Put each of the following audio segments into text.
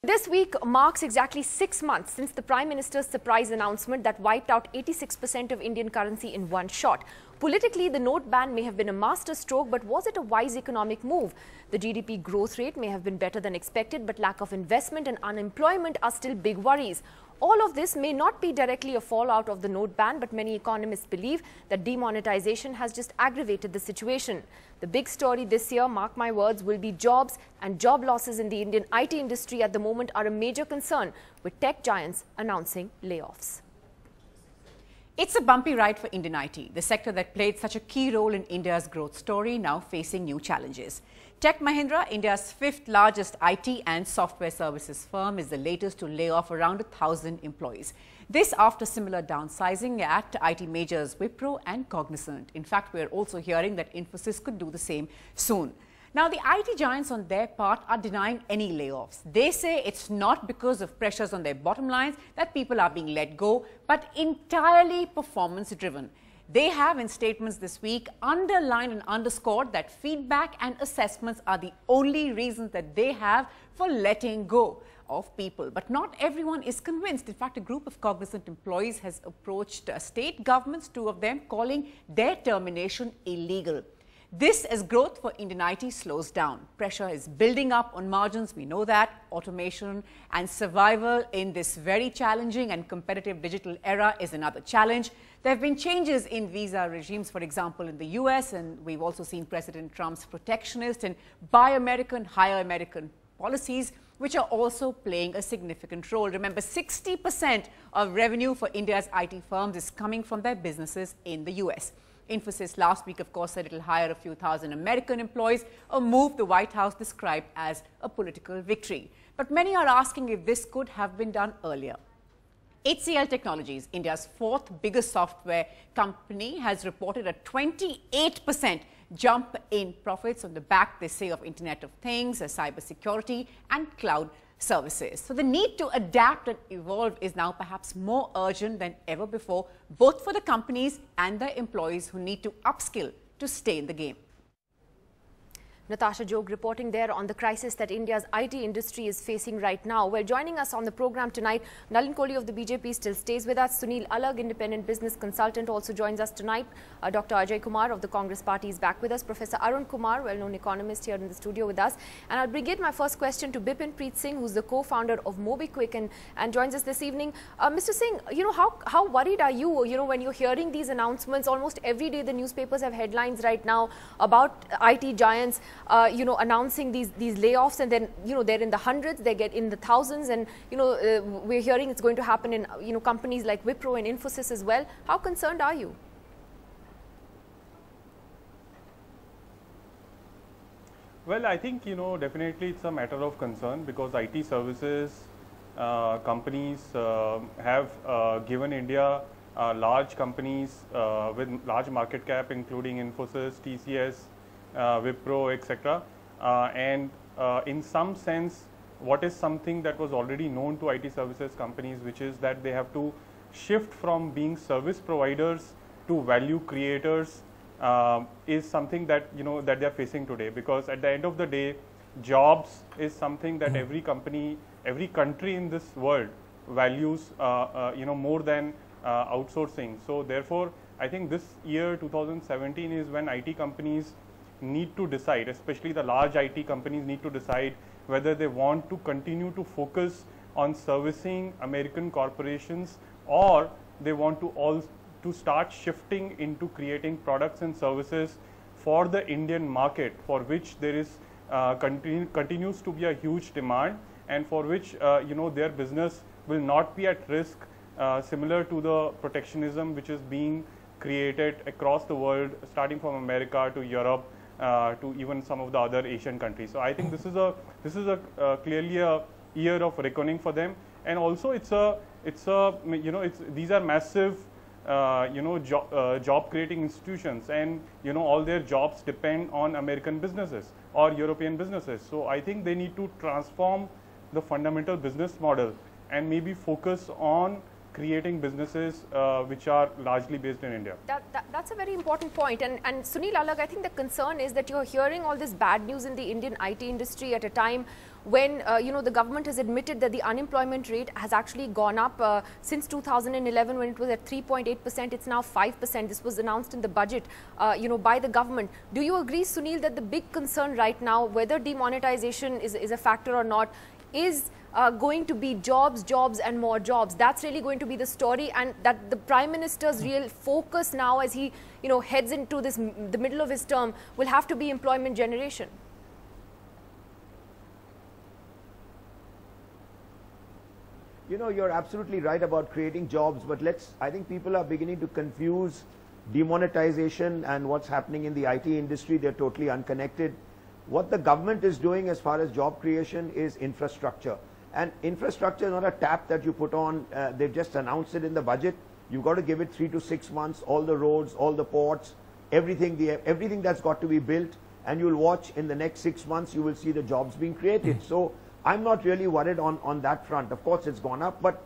This week marks exactly 6 months since the Prime Minister's surprise announcement that wiped out 86% of Indian currency in one shot. Politically, the note ban may have been a masterstroke, but was it a wise economic move? The GDP growth rate may have been better than expected, but lack of investment and unemployment are still big worries. All of this may not be directly a fallout of the note ban, but many economists believe that demonetisation has just aggravated the situation. The big story this year, mark my words, will be jobs, and job losses in the Indian IT industry at the moment are a major concern, with tech giants announcing layoffs. It's a bumpy ride for Indian IT, the sector that played such a key role in India's growth story, now facing new challenges. Tech Mahindra, India's fifth largest IT and software services firm, is the latest to lay off around 1,000 employees. This after similar downsizing at IT majors Wipro and Cognizant. In fact, we are also hearing that Infosys could do the same soon. Now, the IT giants on their part are denying any layoffs. They say it's not because of pressures on their bottom lines that people are being let go, but entirely performance-driven. They have, in statements this week, underlined and underscored that feedback and assessments are the only reasons that they have for letting go of people. But not everyone is convinced. In fact, a group of Cognizant employees has approached state governments, two of them, calling their termination illegal. This as growth for Indian IT slows down. Pressure is building up on margins, we know that. Automation and survival in this very challenging and competitive digital era is another challenge. There have been changes in visa regimes, for example, in the US, and we've also seen President Trump's protectionist and Buy American, Hire American policies, which are also playing a significant role. Remember, 60% of revenue for India's IT firms is coming from their businesses in the US. Infosys last week, of course, said it will hire a few thousand American employees, a move the White House described as a political victory. But many are asking if this could have been done earlier. HCL Technologies, India's fourth biggest software company, has reported a 28% jump in profits on the back, they say, of Internet of Things, cybersecurity and cloud services. So the need to adapt and evolve is now perhaps more urgent than ever before, both for the companies and their employees who need to upskill to stay in the game. Natasha Jog reporting there on the crisis that India's IT industry is facing right now. Well, joining us on the program tonight, Nalin Kohli of the BJP still stays with us. Sunil Alag, independent business consultant, also joins us tonight. Dr. Ajay Kumar of the Congress Party is back with us. Professor Arun Kumar, well-known economist, here in the studio with us. And I'll begin my first question to Bipin Preet Singh, who's the co-founder of MobiKwik and joins us this evening. Mr. Singh, how worried are you, when you're hearing these announcements? Almost every day the newspapers have headlines right now about IT giants announcing these layoffs, and then, they're in the hundreds, they get in the thousands, and, we're hearing it's going to happen in, companies like Wipro and Infosys as well. How concerned are you? Well, I think, definitely it's a matter of concern, because IT services companies have given India large companies with large market cap, including Infosys, TCS, Wipro, etc. And in some sense, what is something that was already known to IT services companies, which is that they have to shift from being service providers to value creators, is something that that they are facing today. Because at the end of the day, jobs is something that every company, every country in this world values more than outsourcing. So therefore, I think this year 2017 is when IT companies need to decide, especially the large IT companies need to decide whether they want to continue to focus on servicing American corporations, or they want to start shifting into creating products and services for the Indian market, for which there is continues to be a huge demand, and for which their business will not be at risk, similar to the protectionism which is being created across the world, starting from America to Europe, to even some of the other Asian countries. So I think this is a clearly a year of reckoning for them, and also these are massive job creating institutions, and all their jobs depend on American businesses or European businesses. So I think they need to transform the fundamental business model and maybe focus on creating businesses which are largely based in India. That's a very important point. And Sunil Alag, I think the concern is that you're hearing all this bad news in the Indian IT industry at a time when, the government has admitted that the unemployment rate has actually gone up since 2011 when it was at 3.8%. It's now 5%. This was announced in the budget, by the government. Do you agree, Sunil, that the big concern right now, whether demonetization is a factor or not, is going to be jobs, jobs and more jobs? That's really going to be the story, and that the Prime Minister's real focus now as he heads into the middle of his term will have to be employment generation. You're absolutely right about creating jobs, but I think people are beginning to confuse demonetization and what's happening in the IT industry. They're totally unconnected. What the government is doing as far as job creation is infrastructure. And infrastructure is not a tap that you put on. They've just announced it in the budget. You've got to give it 3 to 6 months, all the roads, all the ports, everything that's got to be built. And you'll watch in the next 6 months, you will see the jobs being created. So I'm not really worried on that front. Of course, it's gone up, but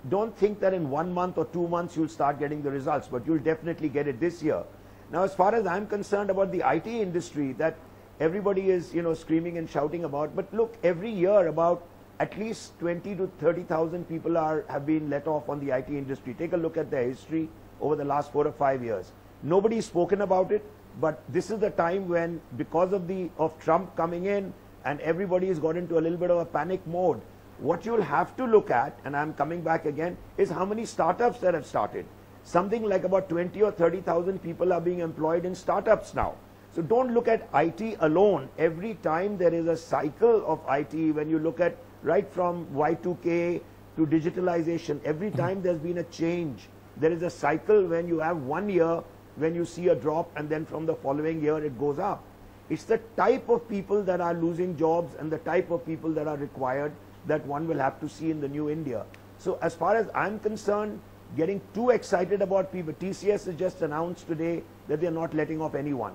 don't think that in 1 month or 2 months, you'll start getting the results, but you'll definitely get it this year. Now, as far as I'm concerned about the IT industry that everybody is, screaming and shouting about, but look, every year about at least 20 to 30,000 people have been let off on the IT industry. Take a look at their history over the last 4 or 5 years. Nobody's spoken about it, but this is the time when, because of Trump coming in and everybody has got into a little bit of a panic mode, what you'll have to look at, and I'm coming back again, is how many startups that have started. Something like about 20 or 30,000 people are being employed in startups now. So don't look at IT alone. Every time there is a cycle of IT, when you look at right from Y2K to digitalization, every time there's been a change. There is a cycle when you have 1 year when you see a drop, and then from the following year it goes up. It's the type of people that are losing jobs and the type of people that are required that one will have to see in the new India. So as far as I'm concerned, getting too excited about people, TCS has just announced today that they're not letting off anyone.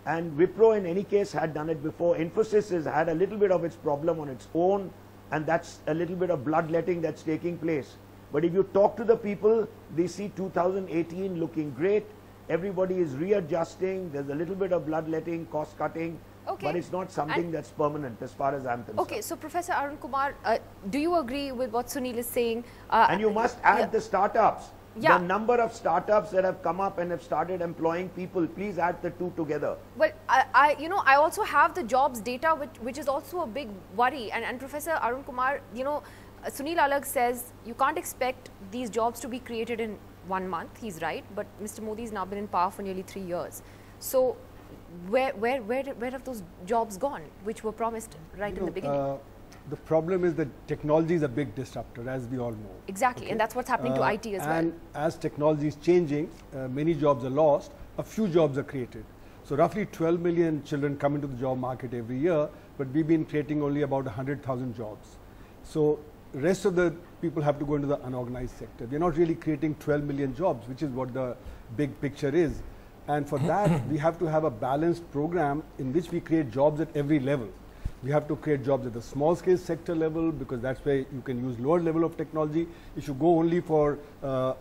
And Wipro in any case had done it before. Infosys has had a little bit of its problem on its own, and that's a little bit of bloodletting that's taking place. But if you talk to the people, they see 2018 looking great. Everybody is readjusting. There's a little bit of bloodletting, cost cutting. Okay. But it's not something that's permanent as far as I'm concerned. Okay, so Professor Arun Kumar, do you agree with what Sunil is saying? And you must add the startups. Yeah. The number of startups that have come up and have started employing people, please add the two together. Well, I also have the jobs data, which is also a big worry. And Professor Arun Kumar, Sunil Alag says you can't expect these jobs to be created in 1 month. He's right, but Mr. Modi's now been in power for nearly 3 years. So where have those jobs gone, which were promised right in the beginning? The problem is that technology is a big disruptor, as we all know. Exactly, okay? And that's what's happening to IT as well. And as technology is changing, many jobs are lost, a few jobs are created. So roughly 12 million children come into the job market every year, but we've been creating only about 100,000 jobs. So the rest of the people have to go into the unorganized sector. We're not really creating 12 million jobs, which is what the big picture is. And for that, we have to have a balanced program in which we create jobs at every level. We have to create jobs at the small scale sector level, because that's where you can use lower level of technology. If you go only for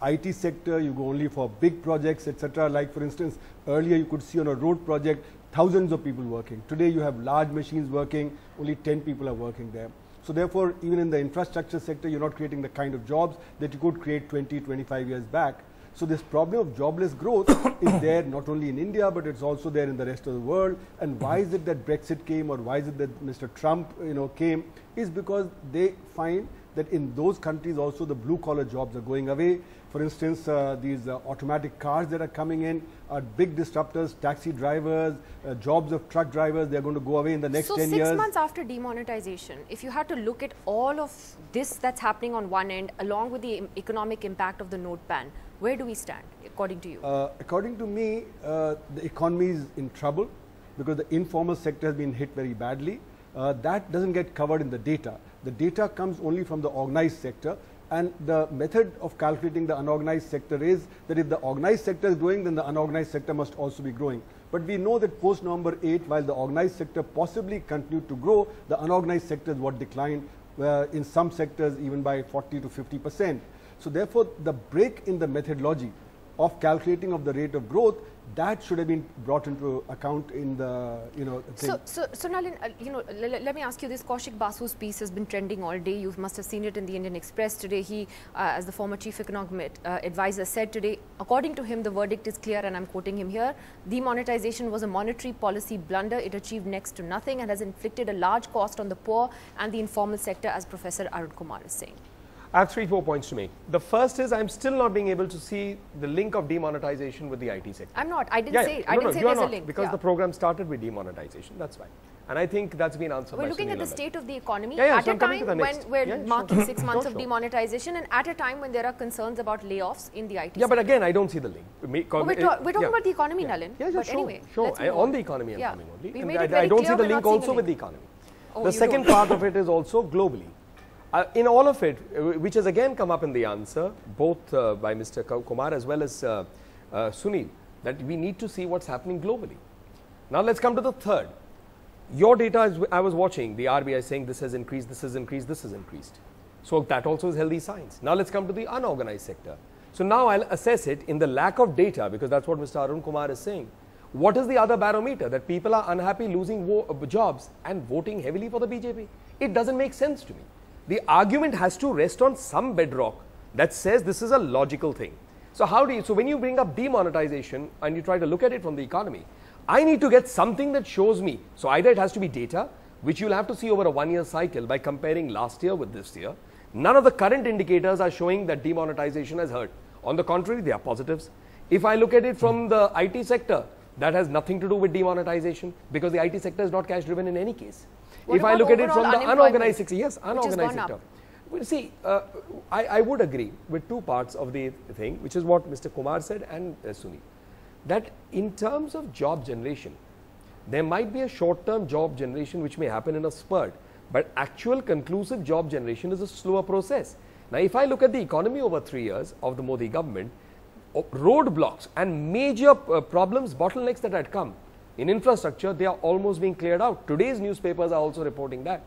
IT sector, you go only for big projects, etc. Like for instance, earlier you could see on a road project, thousands of people working. Today you have large machines working, only 10 people are working there. So therefore, even in the infrastructure sector, you're not creating the kind of jobs that you could create 20, 25 years back. So this problem of jobless growth is there not only in India, but it's also there in the rest of the world. And why is it that Brexit came, or why is it that Mr. Trump came, is because they find that in those countries also the blue collar jobs are going away. For instance, these automatic cars that are coming in are big disruptors. Taxi drivers, jobs of truck drivers, they're going to go away in the next 10 years. So 6 months after demonetization, if you had to look at all of this that's happening on one end, along with the economic impact of the note ban, where do we stand, according to you? According to me, the economy is in trouble because the informal sector has been hit very badly. That doesn't get covered in the data. The data comes only from the organized sector, and the method of calculating the unorganized sector is that if the organized sector is growing, then the unorganized sector must also be growing. But we know that post November 8, while the organized sector possibly continued to grow, the unorganized sector is what declined, in some sectors even by 40 to 50%. So therefore, the break in the methodology of calculating of the rate of growth, that should have been brought into account in the, thing. So Nalin, let me ask you this. Kaushik Basu's piece has been trending all day. You must have seen it in the Indian Express today. He, as the former chief economic advisor, said today, according to him, the verdict is clear, and I'm quoting him here: demonetization was a monetary policy blunder. It achieved next to nothing and has inflicted a large cost on the poor and the informal sector, as Professor Arun Kumar is saying. I have 3-4 points to make. The first is I'm still not being able to see the link of demonetization with the IT sector. I'm not. I didn't say. I didn't say there's a link. Because the program started with demonetization. That's why. And I think that's been answered. We're looking at the state of the economy at a time when we're marking 6 months of demonetization, and at a time when there are concerns about layoffs in the IT sector. Yeah, but again, I don't see the link. We're talking about the economy, Nalin. But anyway, on the economy I'm coming only. And I don't see the link also with the economy. The second part of it is also globally. In all of it, which has again come up in the answer, both by Mr. Kumar as well as Sunil, that we need to see what's happening globally. Now let's come to the third. Your data, is, I was watching the RBI saying this has increased, this has increased, this has increased. So that also is healthy signs. Now let's come to the unorganized sector. So now I'll assess it in the lack of data, because that's what Mr. Arun Kumar is saying. What is the other barometer? That people are unhappy losing jobs and voting heavily for the BJP. It doesn't make sense to me. The argument has to rest on some bedrock that says this is a logical thing. So so when you bring up demonetization and you try to look at it from the economy, I need to get something that shows me. So either it has to be data, which you'll have to see over a 1-year cycle by comparing last year with this year. None of the current indicators are showing that demonetization has hurt. On the contrary, they are positives. If I look at it from the IT sector, that has nothing to do with demonetization, because the IT sector is not cash driven in any case. If I look at it from the unorganized sector, yes, unorganized sector. Well, see, I would agree with two parts of the thing, which is what Mr. Kumar said and Sunil, that in terms of job generation, there might be a short-term job generation which may happen in a spurt, but actual conclusive job generation is a slower process. Now, if I look at the economy over 3 years of the Modi government, roadblocks and major problems, bottlenecks that had come in infrastructure, they are almost being cleared out. Today's newspapers are also reporting that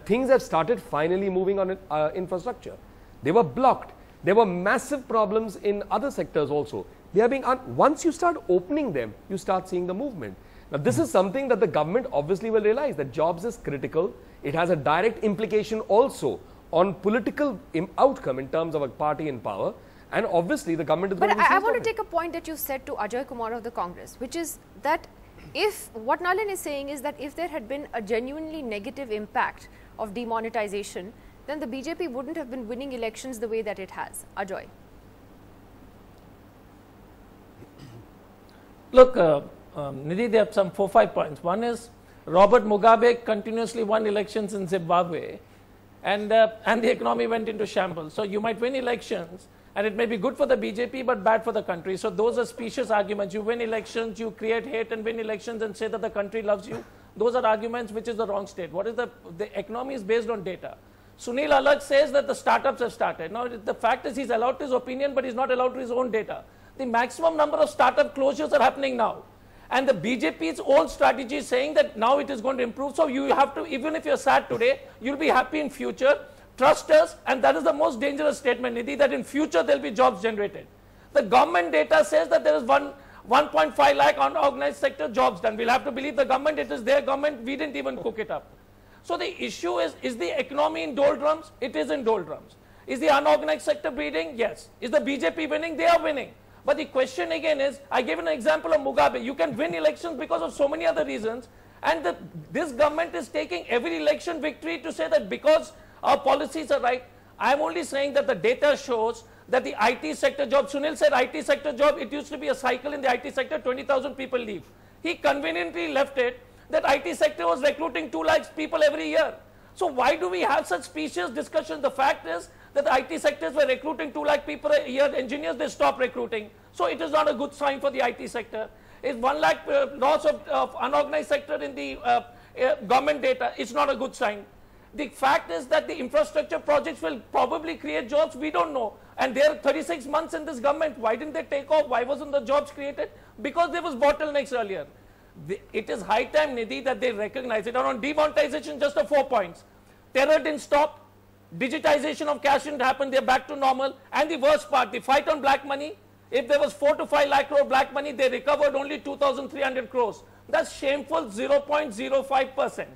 things have started finally moving on infrastructure. They were blocked. There were massive problems in other sectors also. They are being, once you start opening them, you start seeing the movement. Now, this is something that the government obviously will realize, that jobs is critical. It has a direct implication also on political outcome in terms of a party in power. And obviously, the government is going to be. But I want to take a point that you said to Ajay Kumar of the Congress, which is that if what Nalin is saying is that if there had been a genuinely negative impact of demonetization, then the BJP wouldn't have been winning elections the way that it has. Ajay. Look, Nidhi, there are some 4-5 points. One is Robert Mugabe continuously won elections in Zimbabwe, and the economy went into shambles. So you might win elections, and it may be good for the BJP, but bad for the country. So those are specious arguments. You win elections, you create hate and win elections and say that the country loves you. Those are arguments which is the wrong state. What is the economy is based on data. Sunil Alagh says that the startups have started. Now, the fact is he's allowed his opinion, but he's not allowed his own data. The maximum number of startup closures are happening now. And the BJP's own strategy is saying that now it is going to improve. So you have to, even if you're sad today, you'll be happy in future. Trust us, and that is the most dangerous statement, Nidhi, that in future there'll be jobs generated. The government data says that there is 1.5 lakh unorganized sector jobs done. We'll have to believe the government. It is their government. We didn't even cook it up. So the issue is the economy in doldrums? It is in doldrums. Is the unorganized sector bleeding? Yes. Is the BJP winning? They are winning. But the question again is, I gave an example of Mugabe. You can win elections because of so many other reasons. And this government is taking every election victory to say that because our policies are right. I am only saying that the data shows that the IT sector job, Sunil said IT sector job, it used to be a cycle in the IT sector, 20,000 people leave. He conveniently left it that IT sector was recruiting 2 lakhs people every year. So why do we have such specious discussions? The fact is that the IT sectors were recruiting 2 lakh people a year, engineers, they stopped recruiting. So it is not a good sign for the IT sector. Is 1 lakh loss of unorganized sector in the government data, it's not a good sign. The fact is that the infrastructure projects will probably create jobs, we don't know. And there are 36 months in this government. Why didn't they take off? Why wasn't the jobs created? Because there was bottlenecks earlier. It is high time, Nidhi, that they recognize it. And on demonetization, just 4 points. Terror didn't stop. Digitization of cash didn't happen. They're back to normal. And the worst part, the fight on black money. If there was 4 to 5 lakh crore black money, they recovered only 2,300 crores. That's shameful 0.05%.